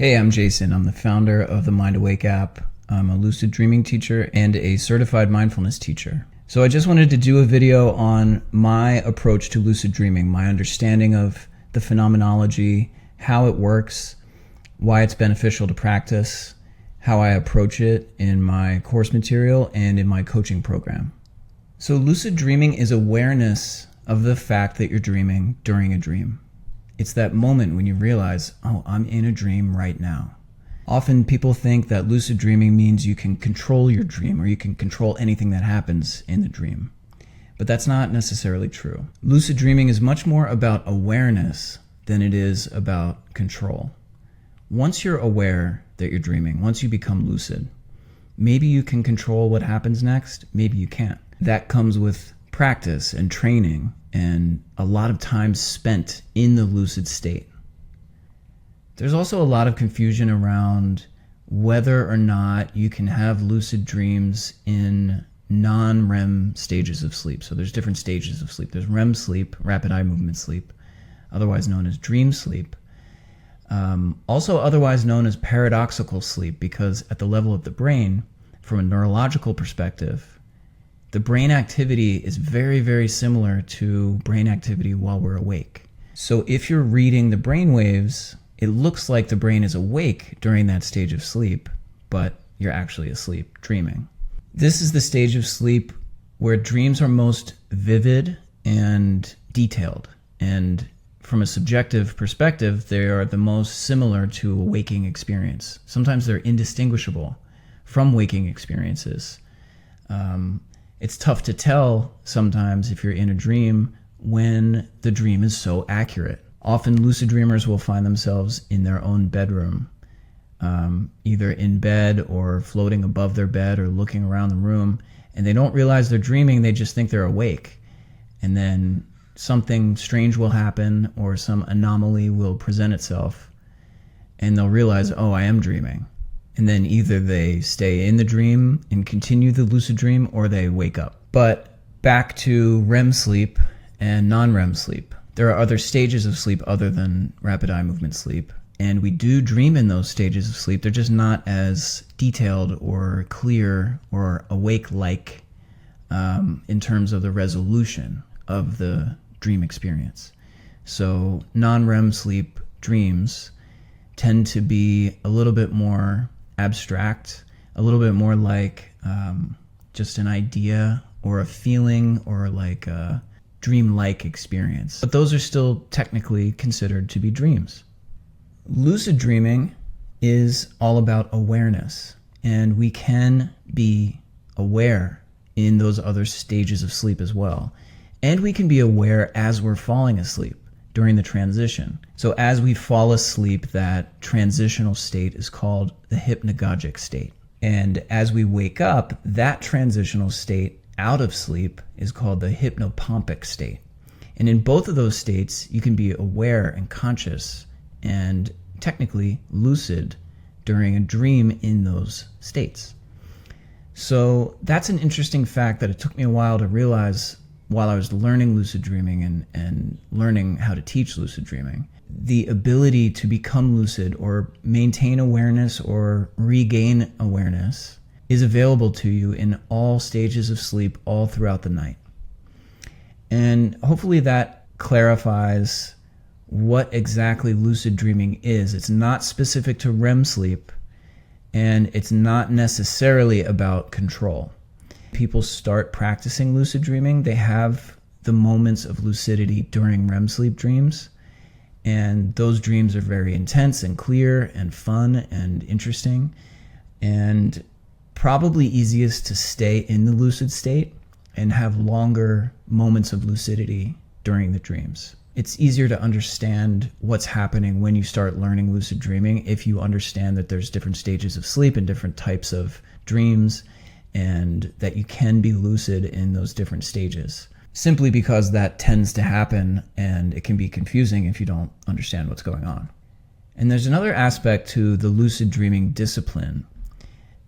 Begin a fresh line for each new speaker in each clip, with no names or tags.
Hey, I'm Jason. I'm the founder of the Mind Awake app. I'm a lucid dreaming teacher and a certified mindfulness teacher. So I just wanted to do a video on my approach to lucid dreaming, my understanding of the phenomenology, how it works, why it's beneficial to practice, how I approach it in my course material and in my coaching program. So lucid dreaming is awareness of the fact that you're dreaming during a dream. It's that moment when you realize, oh, I'm in a dream right now. Often people think that lucid dreaming means you can control your dream or you can control anything that happens in the dream. But that's not necessarily true. Lucid dreaming is much more about awareness than it is about control. Once you're aware that you're dreaming, once you become lucid, maybe you can control what happens next, maybe you can't. That comes with practice and training and a lot of time spent in the lucid state. There's also a lot of confusion around whether or not you can have lucid dreams in non-REM stages of sleep. So there's different stages of sleep. There's REM sleep, rapid eye movement sleep, otherwise known as dream sleep. Also otherwise known as paradoxical sleep, because at the level of the brain, from a neurological perspective, the brain activity is very, very similar to brain activity while we're awake. So if you're reading the brain waves, it looks like the brain is awake during that stage of sleep, but you're actually asleep, dreaming. This is the stage of sleep where dreams are most vivid and detailed. And from a subjective perspective, they are the most similar to a waking experience. Sometimes they're indistinguishable from waking experiences. It's tough to tell sometimes if you're in a dream when the dream is so accurate. Often lucid dreamers will find themselves in their own bedroom, either in bed or floating above their bed or looking around the room, and they don't realize they're dreaming, they just think they're awake. And then something strange will happen or some anomaly will present itself, and they'll realize, oh, I am dreaming. And then either they stay in the dream and continue the lucid dream or they wake up. But back to REM sleep and non-REM sleep. There are other stages of sleep other than rapid eye movement sleep. And we do dream in those stages of sleep. They're just not as detailed or clear or awake-like in terms of the resolution of the dream experience. So non-REM sleep dreams tend to be a little bit more abstract, a little bit more like just an idea or a feeling or like a dream-like experience. But those are still technically considered to be dreams. Lucid dreaming is all about awareness, and we can be aware in those other stages of sleep as well. And we can be aware as we're falling asleep during the transition. So as we fall asleep, that transitional state is called the hypnagogic state. And as we wake up, that transitional state out of sleep is called the hypnopompic state. And in both of those states, you can be aware and conscious and technically lucid during a dream in those states. So that's an interesting fact that it took me a while to realize while I was learning lucid dreaming and learning how to teach lucid dreaming. The ability to become lucid or maintain awareness or regain awareness is available to you in all stages of sleep all throughout the night. And hopefully that clarifies what exactly lucid dreaming is. It's not specific to REM sleep, and it's not necessarily about control. People start practicing lucid dreaming, they have the moments of lucidity during REM sleep dreams, and those dreams are very intense and clear and fun and interesting, and probably easiest to stay in the lucid state and have longer moments of lucidity during the dreams. It's easier to understand what's happening when you start learning lucid dreaming if you understand that there's different stages of sleep and different types of dreams, and that you can be lucid in those different stages, simply because that tends to happen and it can be confusing if you don't understand what's going on. And there's another aspect to the lucid dreaming discipline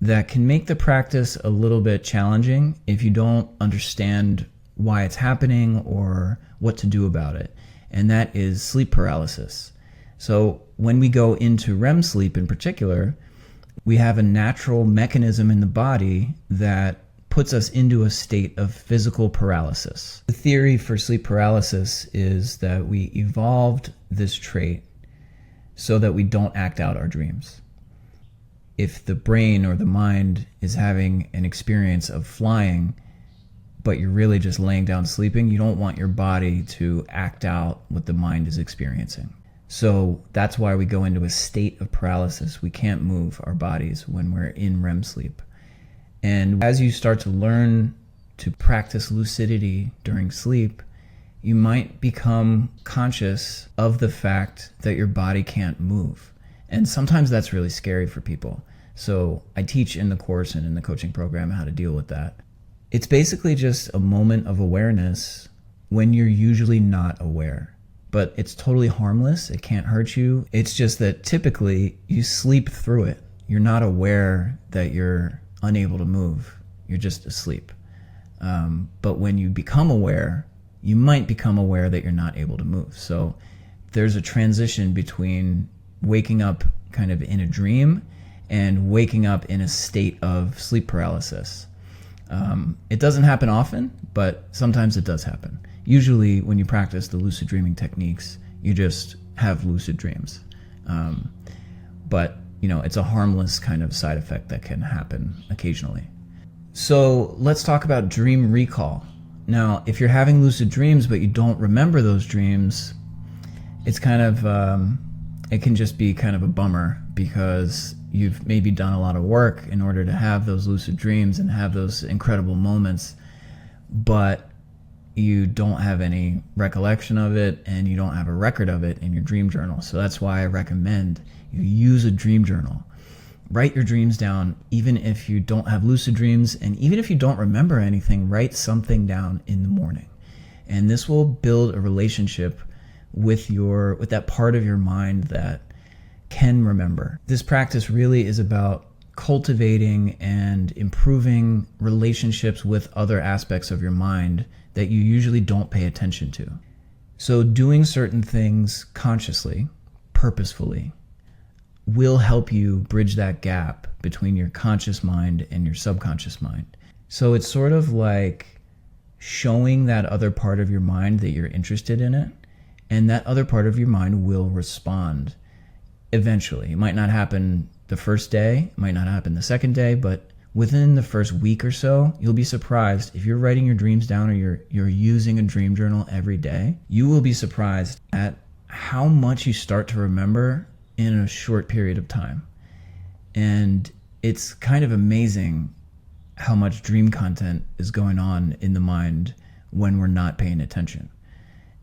that can make the practice a little bit challenging if you don't understand why it's happening or what to do about it, and that is sleep paralysis. So when we go into REM sleep in particular, we have a natural mechanism in the body that puts us into a state of physical paralysis. The theory for sleep paralysis is that we evolved this trait so that we don't act out our dreams. If the brain or the mind is having an experience of flying, but you're really just laying down sleeping, you don't want your body to act out what the mind is experiencing. So that's why we go into a state of paralysis. We can't move our bodies when we're in REM sleep. And as you start to learn to practice lucidity during sleep, you might become conscious of the fact that your body can't move. And sometimes that's really scary for people. So I teach in the course and in the coaching program how to deal with that. It's basically just a moment of awareness when you're usually not aware. But it's totally harmless. It can't hurt you. It's just that typically you sleep through it. You're not aware that you're unable to move. You're just asleep. But when you become aware, you might become aware that you're not able to move. So there's a transition between waking up kind of in a dream and waking up in a state of sleep paralysis. It doesn't happen often, but sometimes it does happen. Usually when you practice the lucid dreaming techniques, you just have lucid dreams. But it's a harmless kind of side effect that can happen occasionally. So let's talk about dream recall. Now, if you're having lucid dreams but you don't remember those dreams, it's kind of, it can just be kind of a bummer, because you've maybe done a lot of work in order to have those lucid dreams and have those incredible moments, but you don't have any recollection of it and you don't have a record of it in your dream journal. So that's why I recommend you use a dream journal. Write your dreams down, even if you don't have lucid dreams, and even if you don't remember anything, write something down in the morning. And this will build a relationship with that part of your mind that can remember. This practice really is about cultivating and improving relationships with other aspects of your mind that you usually don't pay attention to. So doing certain things consciously, purposefully, will help you bridge that gap between your conscious mind and your subconscious mind. So it's sort of like showing that other part of your mind that you're interested in it, and that other part of your mind will respond eventually. It might not happen the first day, it might not happen the second day, but within the first week or so, you'll be surprised. If you're writing your dreams down or you're using a dream journal every day, you will be surprised at how much you start to remember in a short period of time. And it's kind of amazing how much dream content is going on in the mind when we're not paying attention.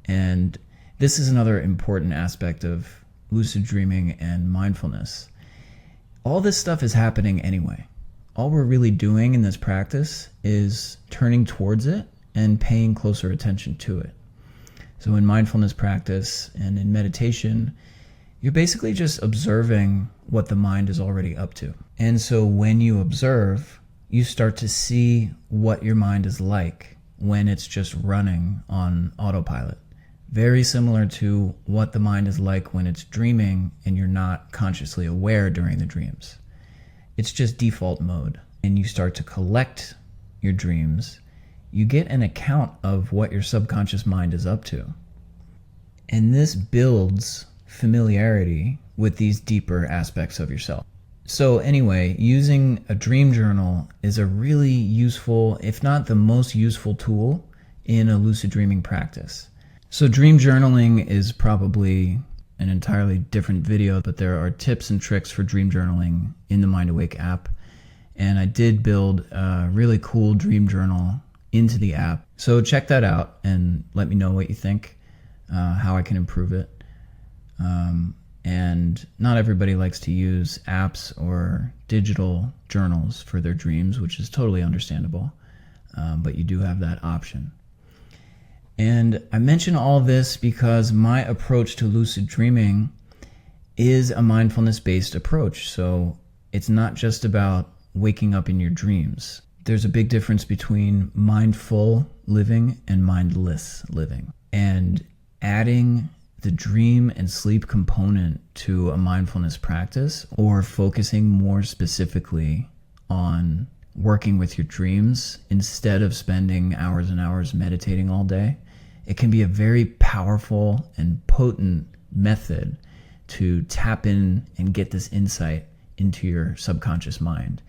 And this is another important aspect of lucid dreaming and mindfulness. All this stuff is happening anyway. All we're really doing in this practice is turning towards it and paying closer attention to it. So in mindfulness practice and in meditation, you're basically just observing what the mind is already up to. And so when you observe, you start to see what your mind is like when it's just running on autopilot. Very similar to what the mind is like when it's dreaming and you're not consciously aware during the dreams. It's just default mode. And you start to collect your dreams, you get an account of what your subconscious mind is up to. And this builds familiarity with these deeper aspects of yourself. So anyway, using a dream journal is a really useful, if not the most useful tool in a lucid dreaming practice. So dream journaling is probably an entirely different video, but there are tips and tricks for dream journaling in the Mind Awake app. And I did build a really cool dream journal into the app. So check that out and let me know what you think, how I can improve it. And not everybody likes to use apps or digital journals for their dreams, which is totally understandable. But you do have that option. And I mention all this because my approach to lucid dreaming is a mindfulness-based approach. So it's not just about waking up in your dreams. There's a big difference between mindful living and mindless living. And adding the dream and sleep component to a mindfulness practice, or focusing more specifically on working with your dreams instead of spending hours and hours meditating all day, it can be a very powerful and potent method to tap in and get this insight into your subconscious mind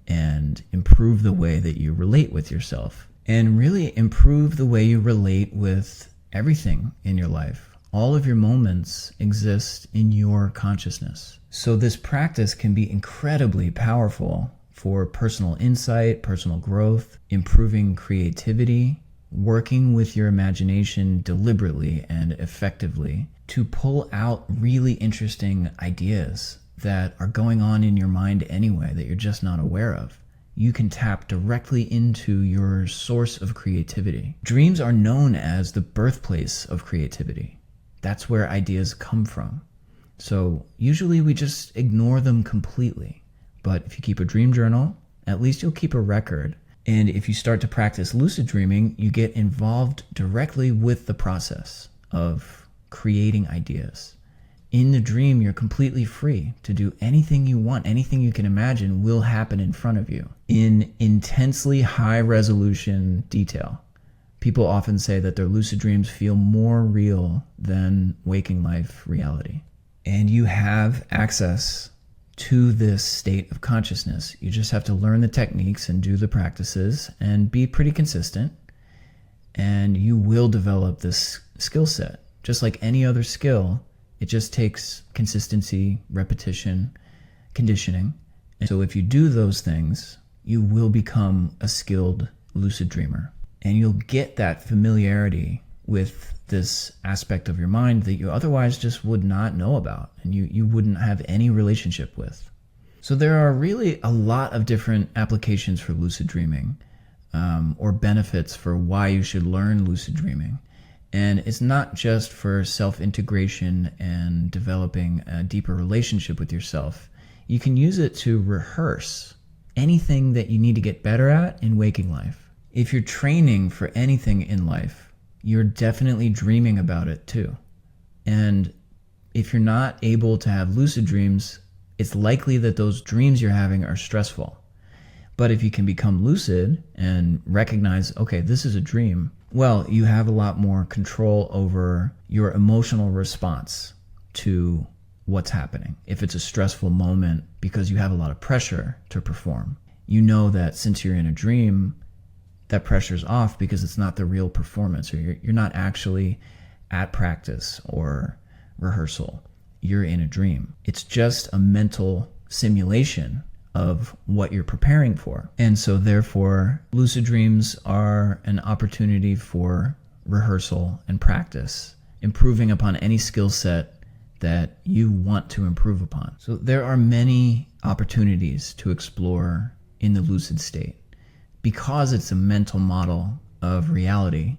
and improve the way that you relate with yourself, and really improve the way you relate with everything in your life. All of your moments exist in your consciousness. So this practice can be incredibly powerful for personal insight, personal growth, improving creativity, working with your imagination deliberately and effectively to pull out really interesting ideas that are going on in your mind anyway that you're just not aware of. You can tap directly into your source of creativity. Dreams are known as the birthplace of creativity. That's where ideas come from. So usually we just ignore them completely. But if you keep a dream journal, at least you'll keep a record. And if you start to practice lucid dreaming, you get involved directly with the process of creating ideas. In the dream, you're completely free to do anything you want. Anything you can imagine will happen in front of you in intensely high resolution detail. People often say that their lucid dreams feel more real than waking life reality. And you have access to this state of consciousness. You just have to learn the techniques and do the practices and be pretty consistent. And you will develop this skill set. Just like any other skill, it just takes consistency, repetition, conditioning. And so if you do those things, you will become a skilled lucid dreamer. And you'll get that familiarity with this aspect of your mind that you otherwise just would not know about and you wouldn't have any relationship with. So there are really a lot of different applications for lucid dreaming, or benefits for why you should learn lucid dreaming. And it's not just for self-integration and developing a deeper relationship with yourself. You can use it to rehearse anything that you need to get better at in waking life. If you're training for anything in life, you're definitely dreaming about it too. And if you're not able to have lucid dreams, it's likely that those dreams you're having are stressful. But if you can become lucid and recognize, okay, this is a dream, well, you have a lot more control over your emotional response to what's happening. If it's a stressful moment because you have a lot of pressure to perform, you know that since you're in a dream, that pressure's off because it's not the real performance, or you're not actually at practice or rehearsal. You're in a dream. It's just a mental simulation of what you're preparing for. And so therefore, lucid dreams are an opportunity for rehearsal and practice, improving upon any skill set that you want to improve upon. So there are many opportunities to explore in the lucid state. Because it's a mental model of reality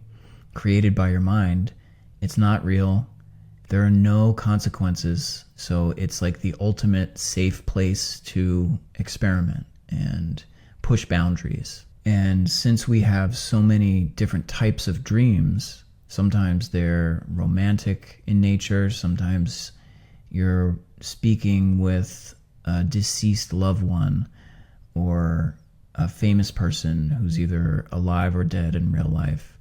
created by your mind, it's not real. There are no consequences. So it's like the ultimate safe place to experiment and push boundaries. And since we have so many different types of dreams, sometimes they're romantic in nature, sometimes you're speaking with a deceased loved one or a famous person who's either alive or dead in real life.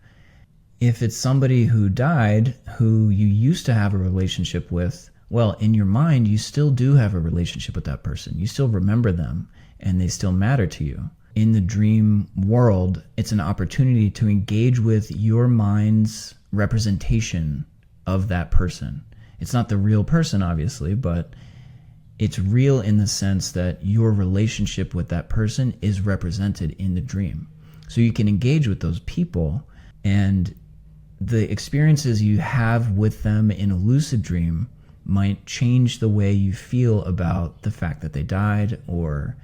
If it's somebody who died, who you used to have a relationship with, well, in your mind, you still do have a relationship with that person. You still remember them, and they still matter to you. In the dream world, it's an opportunity to engage with your mind's representation of that person. It's not the real person, obviously, but it's real in the sense that your relationship with that person is represented in the dream. So you can engage with those people, and the experiences you have with them in a lucid dream might change the way you feel about the fact that they died, or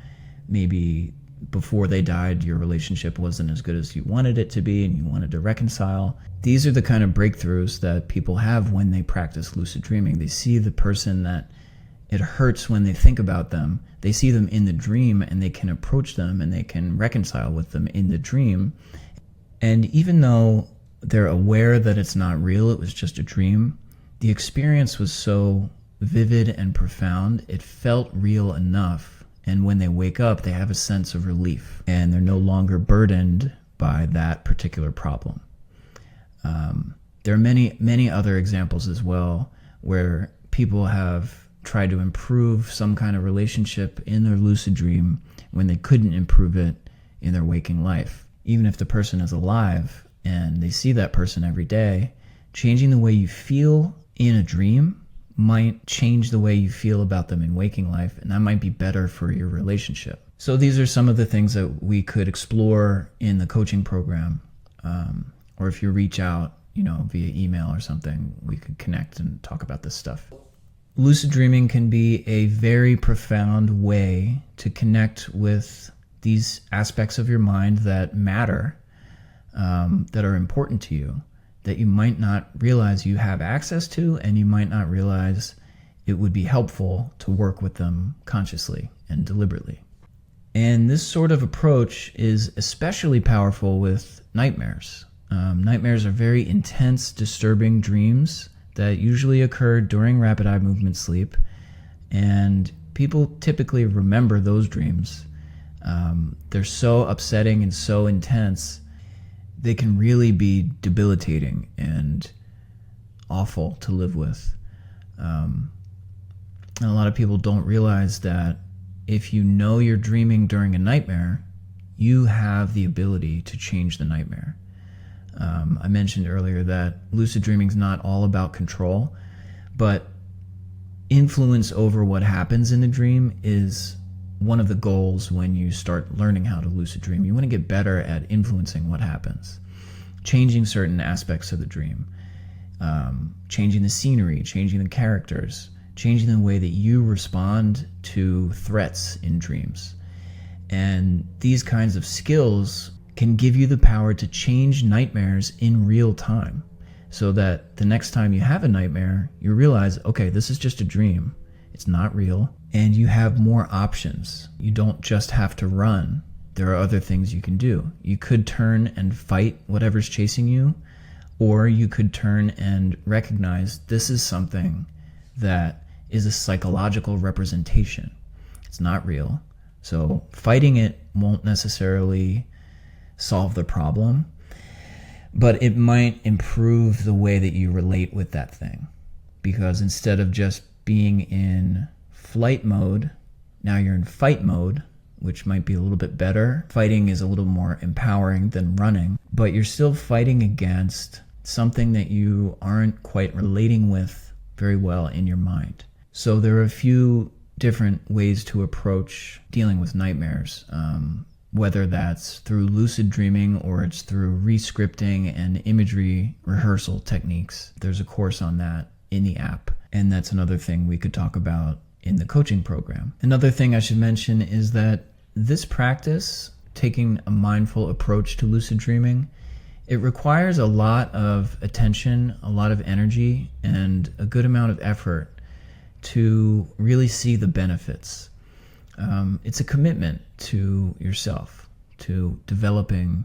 maybe before they died, your relationship wasn't as good as you wanted it to be and you wanted to reconcile. These are the kind of breakthroughs that people have when they practice lucid dreaming. They see the person that it hurts when they think about them. They see them in the dream and they can approach them and they can reconcile with them in the dream. And even though they're aware that it's not real, it was just a dream, the experience was so vivid and profound, it felt real enough. And when they wake up, they have a sense of relief and they're no longer burdened by that particular problem. There are many other examples as well where people have tried to improve some kind of relationship in their lucid dream when they couldn't improve it in their waking life. Even if the person is alive and they see that person every day, changing the way you feel in a dream might change the way you feel about them in waking life, and that might be better for your relationship. So these are some of the things that we could explore in the coaching program, or if you reach out, via email or something, we could connect and talk about this stuff. Lucid dreaming can be a very profound way to connect with these aspects of your mind that matter, that are important to you, that you might not realize you have access to, and you might not realize it would be helpful to work with them consciously and deliberately. And this sort of approach is especially powerful with nightmares. Nightmares are very intense, disturbing dreams that usually occur during rapid eye movement sleep, and people typically remember those dreams. They're so upsetting and so intense, they can really be debilitating and awful to live with. And a lot of people don't realize that if you know you're dreaming during a nightmare, you have the ability to change the nightmare. I mentioned earlier that lucid dreaming is not all about control, but influence over what happens in the dream is one of the goals when you start learning how to lucid dream. You want to get better at influencing what happens, changing certain aspects of the dream, changing the scenery, changing the characters, changing the way that you respond to threats in dreams. And these kinds of skills can give you the power to change nightmares in real time, so that the next time you have a nightmare, you realize, okay, this is just a dream. It's not real. And you have more options. You don't just have to run. There are other things you can do. You could turn and fight whatever's chasing you, or you could turn and recognize this is something that is a psychological representation. It's not real. So fighting it won't necessarily solve the problem, but it might improve the way that you relate with that thing. Because instead of just being in flight mode, now you're in fight mode, which might be a little bit better. Fighting is a little more empowering than running, but you're still fighting against something that you aren't quite relating with very well in your mind. So there are a few different ways to approach dealing with nightmares, whether that's through lucid dreaming or it's through re-scripting and imagery rehearsal techniques. There's a course on that in the app, and that's another thing we could talk about in the coaching program. Another thing I should mention is that this practice, taking a mindful approach to lucid dreaming, it requires a lot of attention, a lot of energy, and a good amount of effort to really see the benefits. It's a commitment to yourself, to developing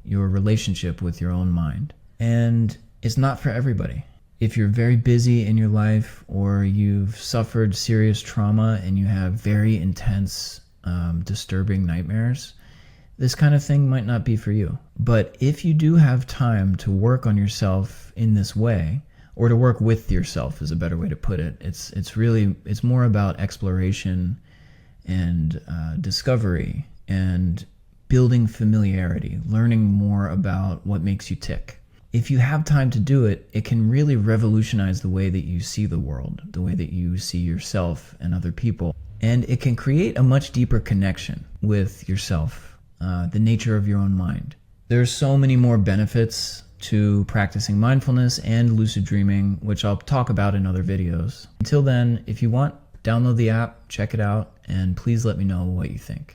your relationship with your own mind. And it's not for everybody. If you're very busy in your life, or you've suffered serious trauma and you have very intense, disturbing nightmares, this kind of thing might not be for you. But if you do have time to work on yourself in this way, or to work with yourself is a better way to put it, it's more about exploration and discovery and building familiarity, learning more about what makes you tick. If you have time to do it, it can really revolutionize the way that you see the world, the way that you see yourself and other people. And it can create a much deeper connection with yourself, the nature of your own mind. There's so many more benefits to practicing mindfulness and lucid dreaming, which I'll talk about in other videos. Until then, if you want, download the app, check it out, and please let me know what you think.